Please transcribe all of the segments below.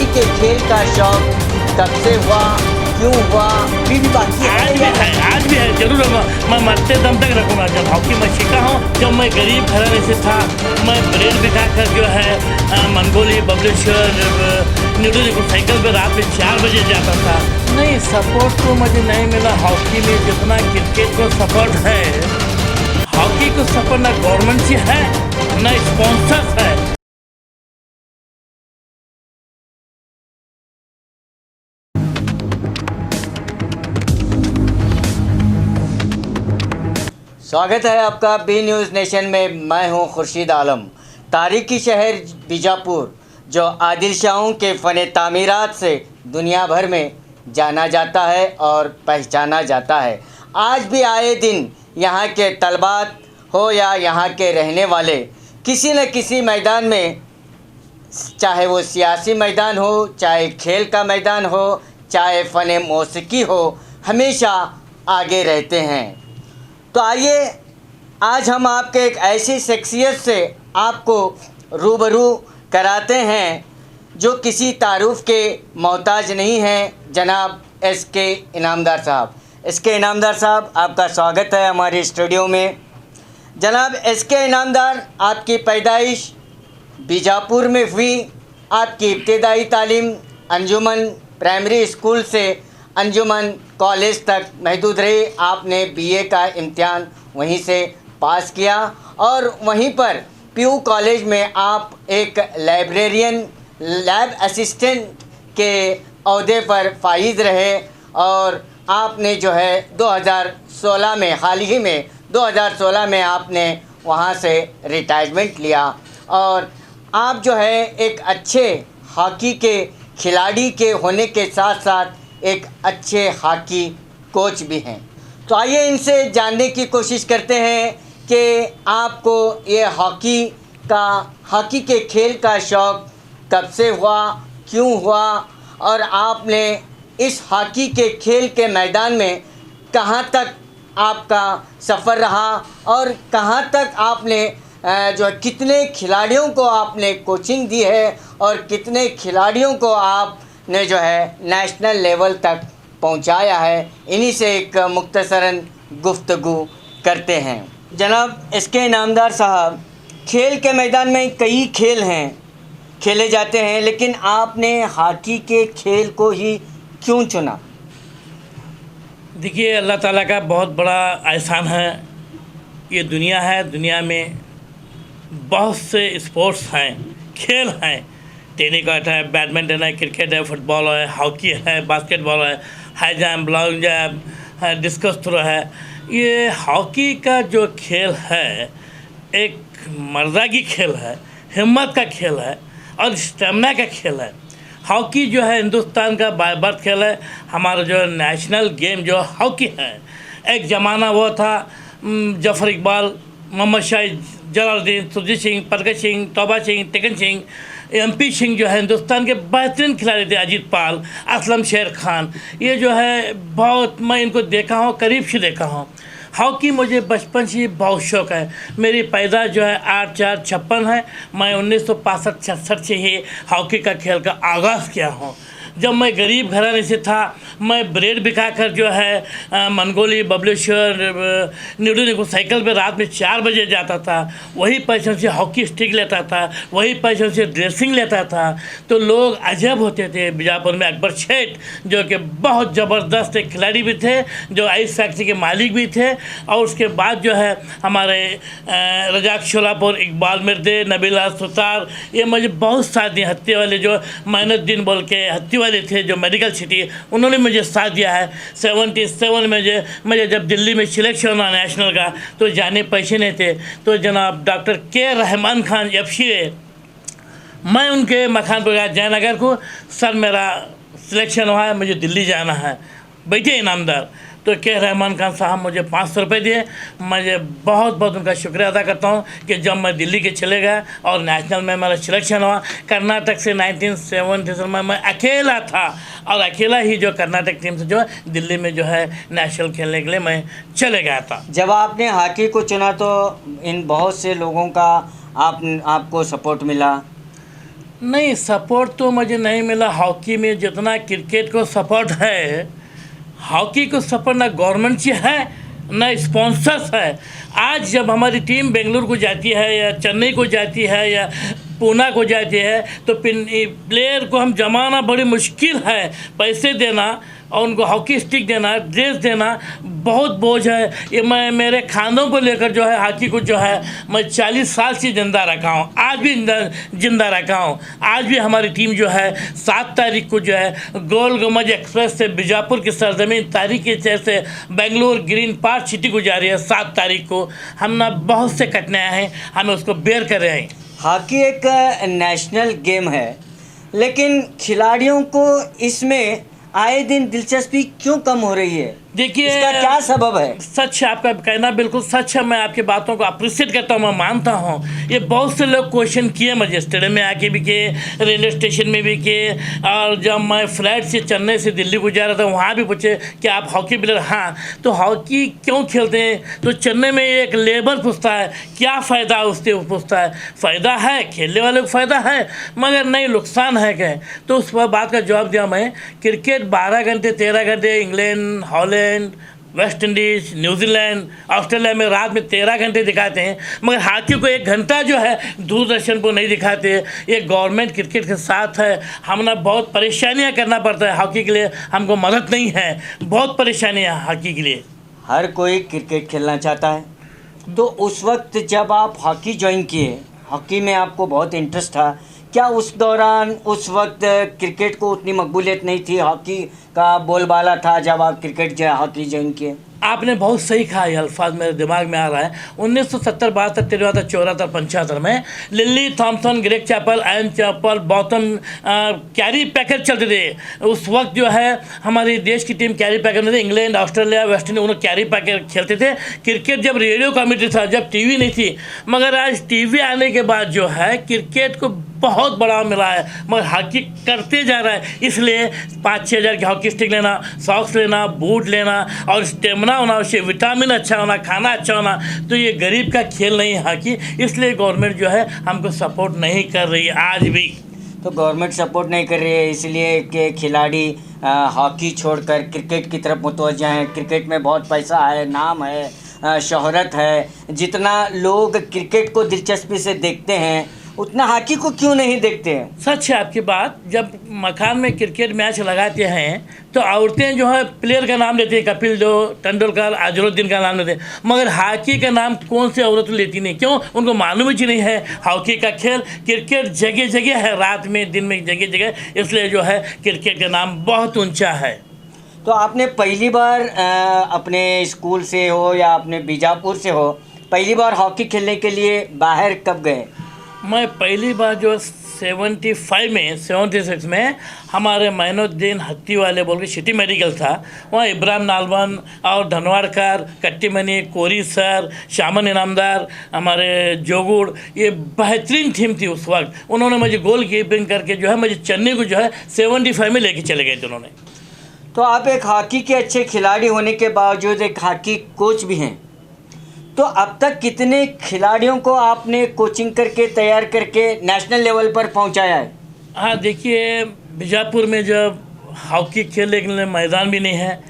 के खेल का शौक कब से हुआ, क्यों हुआ, अभी भी बाकी है? आज भी है जरूर। मैं मरते दम तक रखूँगा। जब हॉकी मैं सीखा हूँ, जब मैं गरीब घराने से था, मैं ब्रेड बिठाकर जो है मंगोली, बबलेश्वर, न्यूडल को साइकिल पे रात में 4 बजे जाता था। नहीं, सपोर्ट तो मुझे नहीं मिला हॉकी में जितना क्रिकेट को सपोर्ट है। हॉकी को सपोर्ट ना गवर्नमेंट से है ना स्पॉन्सर्स है। स्वागत है आपका बी न्यूज़ नेशन में। मैं हूं खुर्शीद आलम। तारीखी शहर बीजापुर जो आदिल शाहों के फ़न तामीरात से दुनिया भर में जाना जाता है और पहचाना जाता है। आज भी आए दिन यहाँ के तलबात हो या यहाँ के रहने वाले किसी न किसी मैदान में, चाहे वो सियासी मैदान हो, चाहे खेल का मैदान हो, चाहे फ़न मौसीकी हो, हमेशा आगे रहते हैं। तो आइए आज हम आपके एक ऐसी शख्सियत से आपको रूबरू कराते हैं जो किसी तारुफ के मोहताज नहीं हैं। जनाब एस.के. इनामदार साहब। एस.के. इनामदार साहब, आपका स्वागत है हमारे स्टूडियो में। जनाब एस.के. इनामदार, आपकी पैदाइश बीजापुर में हुई। आपकी इब्तदाई तालीम अंजुमन प्राइमरी स्कूल से अंजुमन कॉलेज तक महदूद रही। आपने बीए का इम्तिहान वहीं से पास किया और वहीं पर पीयू कॉलेज में आप एक लाइब्रेरियन, लैब असिस्टेंट के ओहदे पर फाइज रहे और आपने जो है 2016 में, हाल ही में 2016 में आपने वहाँ से रिटायरमेंट लिया और आप जो है एक अच्छे हॉकी के खिलाड़ी के होने के साथ साथ एक अच्छे हॉकी कोच भी हैं। तो आइए इनसे जानने की कोशिश करते हैं कि आपको ये हॉकी के खेल का शौक़ कब से हुआ, क्यों हुआ और आपने इस हॉकी के खेल के मैदान में कहाँ तक आपका सफ़र रहा और कहाँ तक आपने जो कितने खिलाड़ियों को आपने कोचिंग दी है और कितने खिलाड़ियों को आपने जो है नेशनल लेवल तक पहुंचाया है। इन्हीं से एक मुख्तसरन गुफ्तगू करते हैं। जनाब एस.के. इनामदार साहब, खेल के मैदान में कई खेल हैं, खेले जाते हैं, लेकिन आपने हॉकी के खेल को ही क्यों चुना? देखिए, अल्लाह ताला का बहुत बड़ा एहसान है। ये दुनिया है, दुनिया में बहुत से स्पोर्ट्स हैं, खेल हैं। टेनिस है, बैडमिंटन है, क्रिकेट है, फुटबॉल है, हॉकी है, बास्केटबॉल है, हाई जंप, लॉन्ग जंप है, डिस्कस थ्रो है। ये हॉकी का जो खेल है एक मर्दागी खेल है, हिम्मत का खेल है और स्टेमिना का खेल है। हॉकी जो है हिंदुस्तान का बाय बर्थ खेल है। हमारा जो नेशनल गेम जो हॉकी है, एक ज़माना वो था जफर इकबाल, मोहम्मद शाहिद, जलालुद्दीन, सुरजीत सिंह, परगत सिंह, तौबा सिंह, टेकन सिंह, एमपी सिंह जो है हिंदुस्तान के बेहतरीन खिलाड़ी थे। अजीत पाल, असलम शेर खान, ये जो है बहुत मैं इनको देखा हूँ, करीब से देखा हूँ। हॉकी मुझे बचपन से बहुत शौक़ है। मेरी पैदाइश जो है 8/4/56 है। मैं 1965-66 से ही हॉकी का खेल का आगाज़ किया हूँ। जब मैं गरीब घराने से था, मैं ब्रेड बिठाकर जो है मंगोली, बबलेश्वर, न्यूडल को साइकिल पे रात में 4 बजे जाता था। वही पैसों से हॉकी स्टिक लेता था, वही पैसों से ड्रेसिंग लेता था। तो लोग अजब होते थे। बीजापुर में अकबर शेठ जो कि बहुत ज़बरदस्त एक खिलाड़ी भी थे, जो आइस फैक्ट्री के मालिक भी थे। और उसके बाद जो है हमारे रजाक शोलापुर, इकबाल मिर्दे, नबीला सुतार, ये मुझे बहुत साथ दिए। हत्ती वाले जो मैनुद्दीन बोल के हत्ती वाले थे जो मेडिकल सिटी, उन्होंने मुझे साथ दिया है। 77 में मुझे जब दिल्ली में सिलेक्शन हुआ नेशनल का, तो जाने पैसे नहीं थे। तो जनाब डॉक्टर के रहमान खान एफसीए, मैं उनके मकान पर गया जयनगर को, सर मेरा सिलेक्शन हुआ है, मुझे दिल्ली जाना है, बैठे इनामदार। तो के रहमान खान साहब मुझे 500 रुपये दिए। मुझे बहुत बहुत उनका शुक्रिया अदा करता हूँ कि जब मैं दिल्ली के चले गया और नेशनल में मेरा सिलेक्शन हुआ। कर्नाटक से 1977 में मैं अकेला था और अकेला ही जो कर्नाटक टीम से जो दिल्ली में जो है नेशनल खेलने के लिए मैं चले गया था। जब आपने हॉकी को चुना तो इन बहुत से लोगों का आपको सपोर्ट मिला? नहीं, सपोर्ट तो मुझे नहीं मिला हॉकी में जितना क्रिकेट को सपोर्ट है। हॉकी को सपोर्ट ना गवर्नमेंट से है ना स्पॉन्सर्स है। आज जब हमारी टीम बेंगलुरु को जाती है या चेन्नई को जाती है या पूना को जाती है तो प्लेयर को हम जमाना बड़ी मुश्किल है, पैसे देना और उनको हॉकी स्टिक देना, ड्रेस देना बहुत बोझ है। ये मैं मेरे खानों को लेकर जो है हॉकी को जो है मैं 40 साल से जिंदा रखा हूँ, आज भी जिंदा रखा हूँ। आज भी हमारी टीम जो है 7 तारीख को जो है गोल गुंबद एक्सप्रेस से बीजापुर की सरजमीन तारीख के शहर से बेंगलुरु ग्रीन पार्क सिटी को जा रही है 7 तारीख को। हम ना बहुत से कठिनाइयाँ हैं, हमें उसको बेर कर रहे हैं। हॉकी एक नेशनल गेम है, लेकिन खिलाड़ियों को इसमें आए दिन दिलचस्पी क्यों कम हो रही है? देखिए, इसका क्या सबब है? सच है, आपका कहना बिल्कुल सच है। मैं आपकी बातों को अप्रिशिएट करता हूँ, मैं मानता हूँ। ये बहुत से लोग क्वेश्चन किए मुझे, स्टेडियम में आके भी किए, रेलवे स्टेशन में भी किए, और जब मैं फ्लाइट से चेन्नई से दिल्ली को जा रहा था वहाँ भी पूछे कि आप हॉकी प्लेयर? हाँ, तो हॉकी क्यों खेलते हैं? तो चेन्नई में एक लेबर पूछता है क्या फ़ायदा, उससे पूछता है फ़ायदा है, खेलने वाले को फ़ायदा है मगर नहीं नुकसान है क्या? तो उस पर बात का जवाब दिया मैं, क्रिकेट 12 घंटे 13 घंटे England, Holland, West Indies, New Zealand, Australia में रात में 13 घंटे दिखाते हैं, मगर हॉकी को 1 घंटा जो है दूरदर्शन पर नहीं दिखाते। ये गवर्नमेंट क्रिकेट के साथ है, हम ना बहुत परेशानियां करना पड़ता है हॉकी के लिए, हमको मदद नहीं है, बहुत परेशानियां हॉकी के लिए। हर कोई क्रिकेट खेलना चाहता है, तो उस वक्त जब आप हॉकी ज्वाइन किए, हॉकी में आपको बहुत इंटरेस्ट था, क्या उस दौरान उस वक्त क्रिकेट को उतनी मकबूलियत नहीं थी, हॉकी का बोलबाला था जब आप क्रिकेट हॉकी ज्वाइन किए? आपने बहुत सही कहा, ये अल्फाज मेरे दिमाग में आ रहा है। 1970, 72, 73, 74, 75 में Lillee Thomson, Greg Chappell, Ian Chappell, Botham Kerry Packer चलते थे। उस वक्त जो है हमारी देश की टीम कैरी पैकर में थे, इंग्लैंड, ऑस्ट्रेलिया, वेस्ट इंडीज उन्होंने कैरी पैकर खेलते थे। क्रिकेट जब रेडियो कमेंट्री था, जब टीवी नहीं थी, मगर आज टीवी आने के बाद जो है क्रिकेट को बहुत बड़ा मिला है, मगर हॉकी करते जा रहा है। इसलिए 5-6 हज़ार की हॉकी स्टिक लेना, सॉक्स लेना, बूट लेना और स्टेमिना होना, उससे विटामिन अच्छा होना, खाना अच्छा होना, तो ये गरीब का खेल नहीं है हॉकी। इसलिए गवर्नमेंट जो है हमको सपोर्ट नहीं कर रही है आज भी। तो गवर्नमेंट सपोर्ट नहीं कर रही है इसलिए कि खिलाड़ी हॉकी छोड़कर क्रिकेट की तरफ मुतवज्जा हैं। क्रिकेट में बहुत पैसा है, नाम है, शोहरत है। जितना लोग क्रिकेट को दिलचस्पी से देखते हैं उतना हॉकी को क्यों नहीं देखते हैं? सच है आपकी बात। जब मकान में क्रिकेट मैच लगाते हैं तो औरतें जो है प्लेयर का नाम लेती हैं, कपिल देव, तेंदुलकर, अजरुद्दीन का नाम लेते हैं, मगर हॉकी का नाम कौन सी औरत लेती नहीं? क्यों? उनको मालूम ही नहीं है हॉकी का खेल। क्रिकेट जगह जगह है, रात में दिन में जगह जगह, इसलिए जो है क्रिकेट का नाम बहुत ऊंचा है। तो आपने पहली बार अपने स्कूल से हो या अपने बीजापुर से हो, पहली बार हॉकी खेलने के लिए बाहर कब गए? मैं पहली बार जो 76 में हमारे मैनुद्दीन हत्ती वाले बोल के सिटी मेडिकल था, वहाँ इब्राहिम नालवन और धनवाड़कर, कट्टीमनी, कोरी सर, शामन इनामदार, हमारे जोगुड़, ये बेहतरीन टीम थी उस वक्त। उन्होंने मुझे गोल कीपिंग करके जो है मुझे चेन्नई को जो है 75 में लेके चले गए थे उन्होंने। तो आप एक हॉकी के अच्छे खिलाड़ी होने के बावजूद एक हॉकी कोच भी हैं, तो अब तक कितने खिलाड़ियों को आपने कोचिंग करके तैयार करके नेशनल लेवल पर पहुंचाया है? हाँ, देखिए, बीजापुर में जब हॉकी खेलने के लिए मैदान भी नहीं है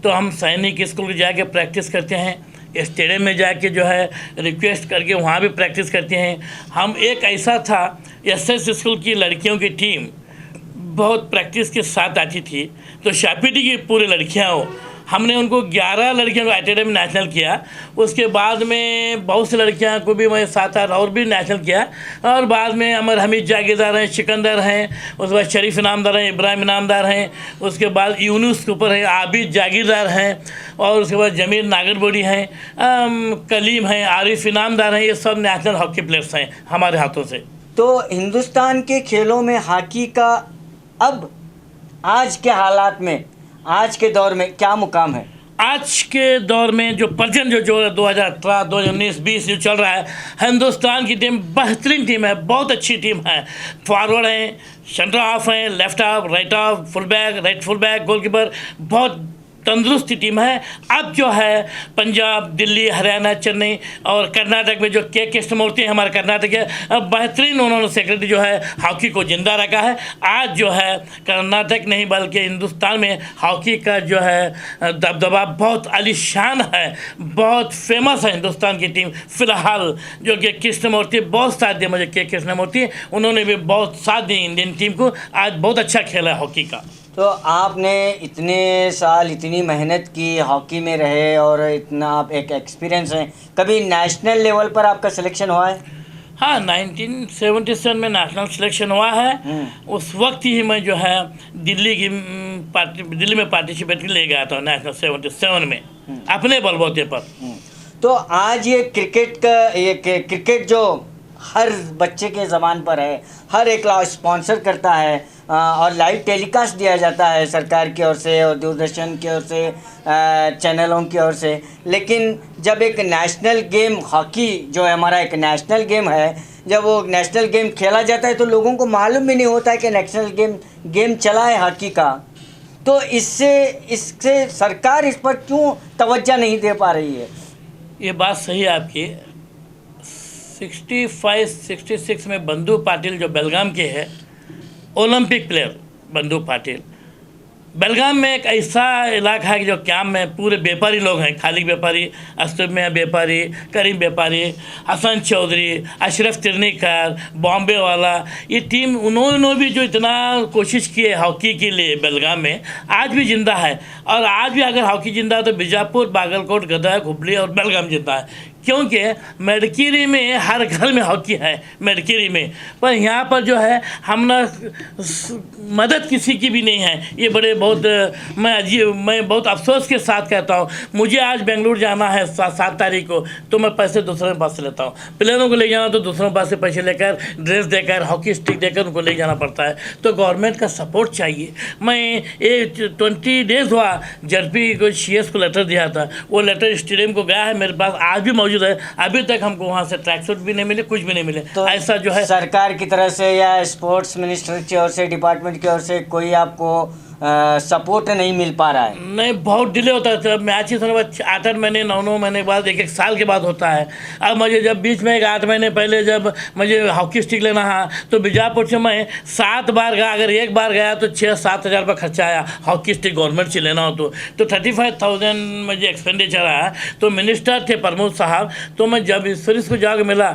तो हम सैनिक स्कूल में जाके प्रैक्टिस करते हैं, स्टेडियम में जाके जो है रिक्वेस्ट करके वहाँ भी प्रैक्टिस करते हैं। हम एक ऐसा था, SS स्कूल की लड़कियों की टीम बहुत प्रैक्टिस के साथ आती थी, तो शापीटी की पूरी लड़कियाँ हो, हमने उनको 11 लड़कियों को एकेडमी नेशनल किया। उसके बाद में बहुत सी लड़कियां को भी मैं 7-8 और भी नेशनल किया, और बाद में अमर हमीद जागीरदार हैं, सिकंदर हैं, उसके बाद शरीफ इनामदार हैं, इब्राहिम इनामदार हैं, उसके बाद यूनुस के ऊपर है आबिद जागीरदार हैं, और उसके बाद जमीर नागरबोड़ी हैं, कलीम हैं, आरिफ इनामदार हैं। ये सब नेशनल हॉकी प्लेयर्स हैं हमारे हाथों से। तो हिंदुस्तान के खेलों में हॉकी का अब आज के हालात में, आज के दौर में क्या मुकाम है? आज के दौर में जो प्रेजेंट जो 2018, 2019, 20 जो चल रहा है, हिंदुस्तान की टीम बेहतरीन टीम है, बहुत अच्छी टीम है। फॉरवर्ड हैं, सेंटर हाफ हैं, left half, right half, full back, right full back, goalkeeper, बहुत तंदुरुस्ती टीम है। अब जो है पंजाब, दिल्ली, हरियाणा, चेन्नई और कर्नाटक में जो के कृष्णमूर्ति हैं हमारे कर्नाटक के, अब बेहतरीन उन्होंने सेक्रेटरी जो है हॉकी को जिंदा रखा है। आज जो है कर्नाटक नहीं बल्कि हिंदुस्तान में हॉकी का जो है दबदबा बहुत आलीशान है, बहुत फेमस है हिंदुस्तान की टीम। फिलहाल जो कि कृष्णमूर्ति बहुत साथ दिए मुझे, के कृष्णमूर्ति, उन्होंने भी बहुत साथ दी इंडियन टीम को। आज बहुत अच्छा खेला है हॉकी का। तो आपने इतने साल इतनी मेहनत की, हॉकी में रहे और इतना आप एक एक्सपीरियंस है, कभी नेशनल लेवल पर आपका सिलेक्शन हुआ है? हाँ, 1977 में नेशनल सिलेक्शन हुआ है। उस वक्त ही मैं जो है दिल्ली में पार्टिसिपेट ले गया था नेशनल 77 में अपने बलबूते पर। तो आज ये क्रिकेट जो हर बच्चे के ज़बान पर है, हर एक स्पॉन्सर करता है और लाइव टेलीकास्ट दिया जाता है सरकार की ओर से और दूरदर्शन की ओर से, चैनलों की ओर से। लेकिन जब एक नेशनल गेम, हॉकी जो है हमारा एक नेशनल गेम है, जब वो नेशनल गेम खेला जाता है तो लोगों को मालूम भी नहीं होता है कि नेशनल गेम चला है हॉकी का। तो इससे सरकार इस पर क्यों तवज्जो नहीं दे पा रही है? ये बात सही है आपकी। 65-66 में बंधु पाटिल जो बेलगाम के हैं, ओलंपिक प्लेयर बंधु पाटिल, बेलगाम में एक ऐसा इलाका है कि जो कैम्प में पूरे व्यापारी लोग हैं, खालिद व्यापारी, असद मियां व्यापारी, करीम व्यापारी, हसन चौधरी, अशरफ तिरनीकर, बॉम्बे वाला, ये टीम उन्होंने भी जो इतना कोशिश की है हॉकी के लिए बेलगाम में, आज भी जिंदा है। और आज भी अगर हॉकी जिंदा है तो बीजापुर, बागलकोट, गदग, हुबली और बेलगाम जिंदा है, क्योंकि मडकेरी में हर घर में हॉकी है मडकेरी में। पर यहाँ पर जो है हम ना मदद किसी की भी नहीं है। ये बड़े बहुत मैं बहुत अफसोस के साथ कहता हूँ, मुझे आज बेंगलुरु जाना है 7 तारीख को, तो मैं पैसे दूसरों के पास से लेता हूँ। प्लेयरों को ले जाना तो दूसरों के पास से पैसे लेकर, ड्रेस देकर, हॉकी स्टिक देकर उनको ले जाना पड़ता है। तो गवर्नमेंट का सपोर्ट चाहिए। मैं ये 20 डेज़ हुआ जरपी को CS को लेटर दिया था, वो लेटर स्टेडियम को गया है, मेरे पास आज भी मौजूद है। अभी तक हमको वहाँ से ट्रैक सूट भी नहीं मिले, कुछ भी नहीं मिले। तो ऐसा जो है सरकार की तरफ से या स्पोर्ट्स मिनिस्टर की ओर से, डिपार्टमेंट की ओर से कोई आपको सपोर्ट नहीं मिल पा रहा है? नहीं, बहुत डिले होता है। मैच ही 8-8 महीने 9-9 महीने के बाद, 1-1 साल के बाद होता है। अब मुझे जब बीच में 8 महीने पहले जब मुझे हॉकी स्टिक लेना है तो बीजापुर से मैं 7 बार गया। अगर एक बार गया तो 6-7 हज़ार रुपये खर्चा आया हॉकी स्टिक गवर्नमेंट से लेना हो तो 35,000 मुझे एक्सपेंडिचर आया। तो मिनिस्टर थे प्रमोद साहब, तो मैं जब ईश्वरीस को जाकर मिला,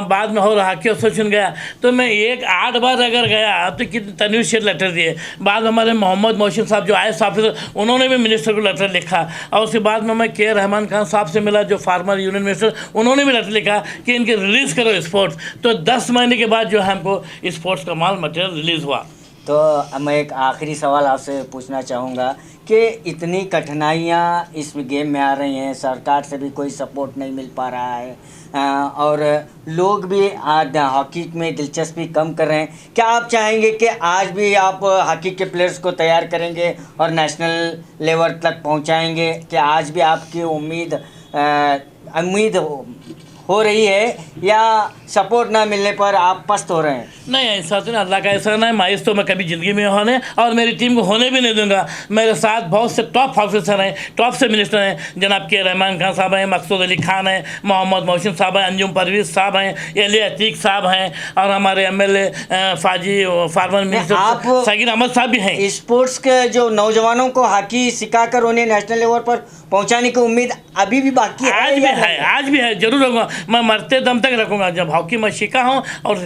बाद में और हॉकी एसोसिएशन गया, तो मैं 8 बार अगर गया तो कितने तनवीर शेख लेटर दिए। बाद में हमारे मोहम्मद मोहसिन साहब जो IAS ऑफिसर, उन्होंने भी मिनिस्टर को लेटर लिखा। और उसके बाद में मैं के रहमान खान साहब से मिला जो फार्मर यूनियन मिनिस्टर, उन्होंने भी लेटर लिखा कि इनके रिलीज़ करो स्पोर्ट्स। तो 10 महीने के बाद जो है हमको स्पोर्ट्स का माल मटेरियल रिलीज़ हुआ। तो मैं एक आखिरी सवाल आपसे पूछना चाहूँगा कि इतनी कठिनाइयाँ इस गेम में आ रही हैं, सरकार से भी कोई सपोर्ट नहीं मिल पा रहा है और लोग भी आज हॉकी में दिलचस्पी कम कर रहे हैं। क्या आप चाहेंगे कि आज भी आप हॉकी के प्लेयर्स को तैयार करेंगे और नेशनल लेवल तक पहुंचाएंगे? कि आज भी आपकी उम्मीद हो रही है या सपोर्ट ना मिलने पर आप पस्त हो रहे हैं? नहीं, ऐसा तो अल्लाह का ऐसा ना है, मायूस तो मैं कभी ज़िंदगी में होने और मेरी टीम को होने भी नहीं दूंगा। मेरे साथ बहुत से टॉप ऑफिसर हैं, टॉप से मिनिस्टर हैं, जनाब के रहमान खान साहब हैं, मकसूद अली खान हैं, मोहम्मद मोहसिन साहब हैं, अंजुम परवेज़ साहब हैं, एली अतीक साहब हैं और हमारे MLA फाजी फार्मर मिनिस्टर सगीर अहमद साहब भी हैं। स्पोर्ट्स के जो नौजवानों को हॉकी सिखाकर उन्हें नेशनल लेवल पर पहुँचाने की उम्मीद अभी भी बाकी है? आज भी है, जरूर रखूँगा। मैं मरते दम तक रखूँगा। जब हॉकी मैं सीखा हूँ और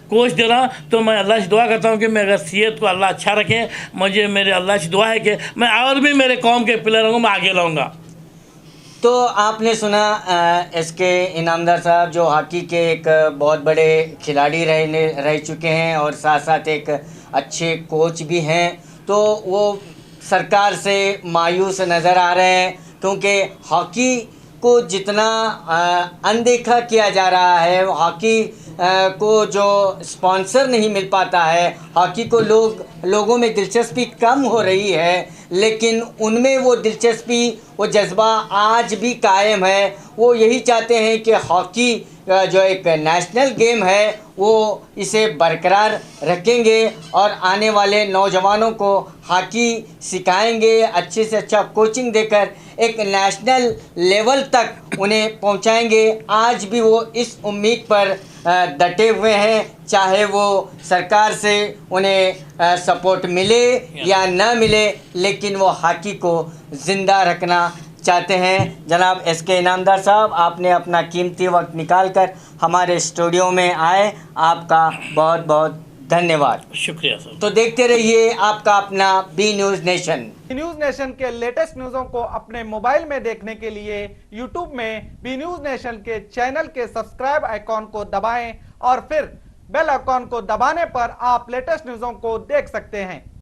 कोच दे रहा हूँ तो मैं अल्लाह से दुआ करता हूँ कि मैं अगर सेहत को अल्लाह अच्छा रखे, मुझे मेरे अल्लाह से दुआ है कि मैं और भी मेरे कौम के प्लेयरों को मैं आगे लाऊंगा। तो आपने सुना SK इनामदार साहब जो हॉकी के एक बहुत बड़े खिलाड़ी रह चुके हैं और साथ साथ एक अच्छे कोच भी हैं। तो वो सरकार से मायूस नज़र आ रहे हैं क्योंकि हॉकी को जितना अनदेखा किया जा रहा है, हॉकी को जो स्पॉन्सर नहीं मिल पाता है, हॉकी को लोगों में दिलचस्पी कम हो रही है, लेकिन उनमें वो दिलचस्पी, वो जज्बा आज भी कायम है। वो यही चाहते हैं कि हॉकी जो एक नेशनल गेम है वो इसे बरकरार रखेंगे और आने वाले नौजवानों को हॉकी सिखाएंगे, अच्छे से अच्छा कोचिंग देकर एक नेशनल लेवल तक उन्हें पहुंचाएंगे। आज भी वो इस उम्मीद पर डटे हुए हैं, चाहे वो सरकार से उन्हें सपोर्ट मिले या न मिले, लेकिन वो हॉकी को ज़िंदा रखना चाहते हैं। जनाब SK इनामदार साहब, आपने अपना कीमती वक्त निकालकर हमारे स्टूडियो में आए, आपका बहुत बहुत धन्यवाद। शुक्रिया सर। तो देखते रहिए आपका अपना B news nation. News nation के लेटेस्ट न्यूज़ों को अपने मोबाइल में देखने के लिए यूट्यूब में बी न्यूज नेशन के चैनल के सब्सक्राइब आइकॉन को दबाएं और फिर बेल आइकॉन को दबाने पर आप लेटेस्ट न्यूज़ों को देख सकते हैं।